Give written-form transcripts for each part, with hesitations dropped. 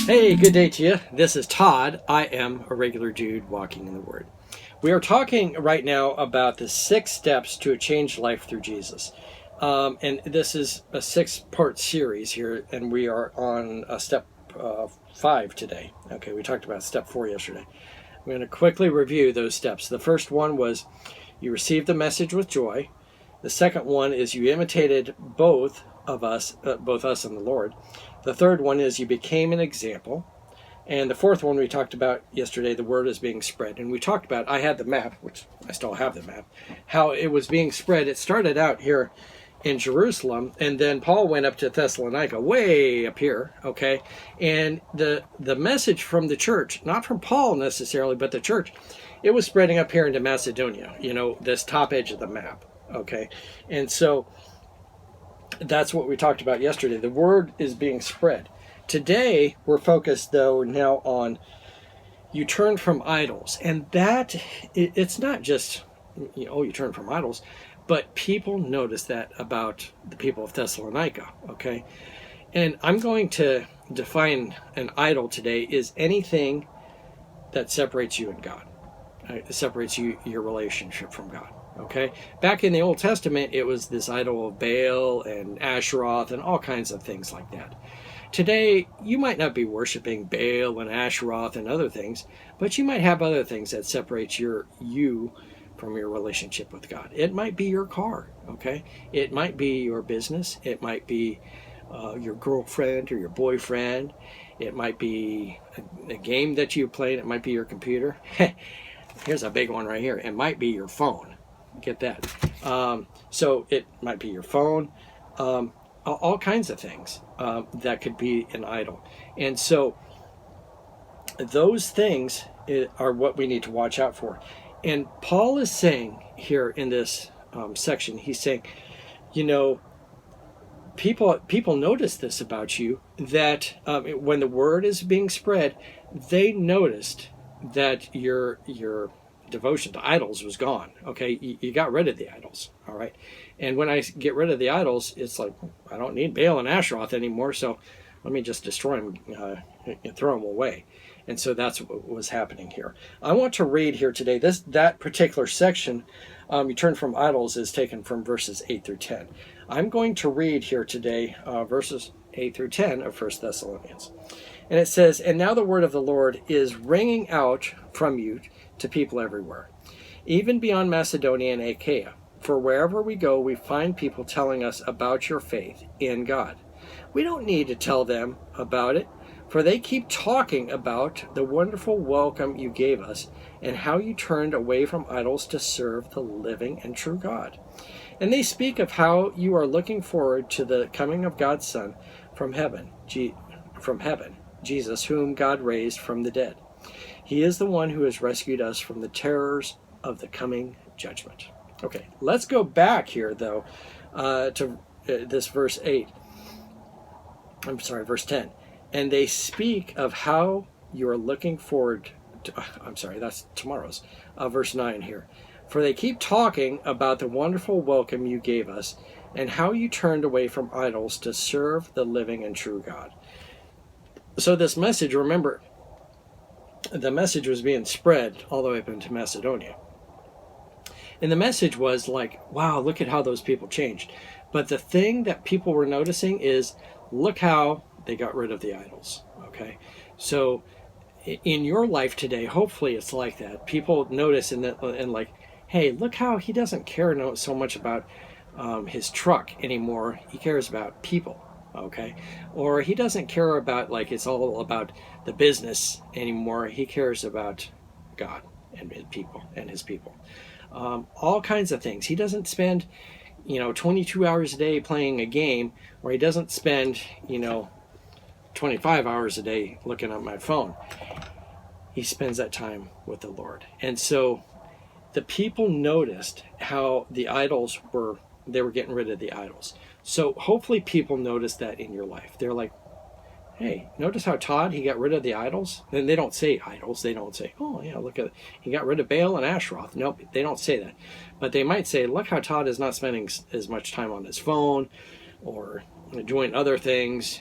Hey, good day to you. This is Todd. I am a regular dude walking in the Word. We are talking right now about the 6 steps to a changed life through Jesus. And this is a 6-part series here, and we are on step 5 today. Okay, we talked about step 4 yesterday. I'm going to quickly review those steps. The first one was you received the message with joy. The second one is you imitated both us and the Lord. The third one is you became an example. And the fourth one we talked about yesterday, the word is being spread. And we talked about, I had the map, which I still have the map, how it was being spread. It started out here in Jerusalem, and then Paul went up to Thessalonica, way up here, okay? And the message from the church, not from Paul necessarily, but the church, it was spreading up here into Macedonia, this top edge of the map, okay? And so that's what we talked about yesterday. The word is being spread. Today, we're focused, though, now on you turn from idols. And that, it's not just, you turn from idols, but people notice that about the people of Thessalonica, okay? And I'm going to define an idol today is anything that separates you and God. It separates your relationship from God. Okay, back in the Old Testament, it was this idol of Baal and Asheroth and all kinds of things like that. Today, you might not be worshiping Baal and Asheroth and other things, but you might have other things that separate you from your relationship with God. It might be your car, okay? It might be your business. It might be your girlfriend or your boyfriend. It might be a game that you played. It might be your computer. Here's a big one right here. It might be your phone. Get that. So it might be your phone, all kinds of things that could be an idol. And so those things are what we need to watch out for. And Paul is saying here in this section, he's saying, people notice this about you, that when the word is being spread, they noticed that your devotion to idols was gone. Okay, you got rid of the idols. All right, and when I get rid of the idols, it's like I don't need Baal and Asheroth anymore, so let me just destroy them and throw them away. And so that's what was happening here. I want to read here today that particular section. You turn from idols is taken from verses 8 through 10. I'm going to read here today verses 8 through 10 of 1 Thessalonians. And it says, "And now the word of the Lord is ringing out from you to people everywhere, even beyond Macedonia and Achaia. For wherever we go, we find people telling us about your faith in God. We don't need to tell them about it, for they keep talking about the wonderful welcome you gave us and how you turned away from idols to serve the living and true God. And they speak of how you are looking forward to the coming of God's Son from heaven, Jesus, whom God raised from the dead. He is the one who has rescued us from the terrors of the coming judgment." Okay, let's go back here, though, to this verse 10. "And they speak of how you are looking forward to," that's tomorrow's, verse 9 here. "For they keep talking about the wonderful welcome you gave us and how you turned away from idols to serve the living and true God." So this message, remember, the message was being spread all the way up into Macedonia. And the message was like, wow, look at how those people changed. But the thing that people were noticing is, look how they got rid of the idols, okay? So in your life today, hopefully it's like that. People notice and like, hey, look how he doesn't care so much about his truck anymore. He cares about people. Okay, or he doesn't care about, like, it's all about the business anymore. He cares about God and his people. All kinds of things. He doesn't spend 22 hours a day playing a game, or he doesn't spend 25 hours a day looking at my phone. He spends that time with the Lord. And so the people noticed how the idols they were getting rid of the idols. So hopefully people notice that in your life. They're like, hey, notice how Todd, he got rid of the idols? And they don't say idols. They don't say, oh, yeah, look at it. He got rid of Baal and Asheroth. Nope, they don't say that. But they might say, look how Todd is not spending as much time on his phone or doing other things,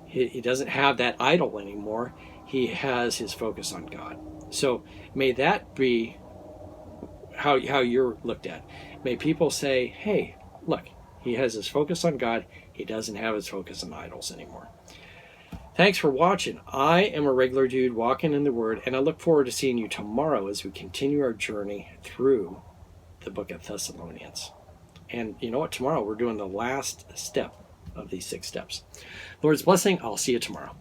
He doesn't have that idol anymore. He has his focus on God. So may that be how you're looked at. May people say, hey, look, he has his focus on God. He doesn't have his focus on idols anymore. Thanks for watching. I am a regular dude walking in the Word, and I look forward to seeing you tomorrow as we continue our journey through the book of Thessalonians. And you know what? Tomorrow we're doing the last step of these 6 steps. Lord's blessing. I'll see you tomorrow.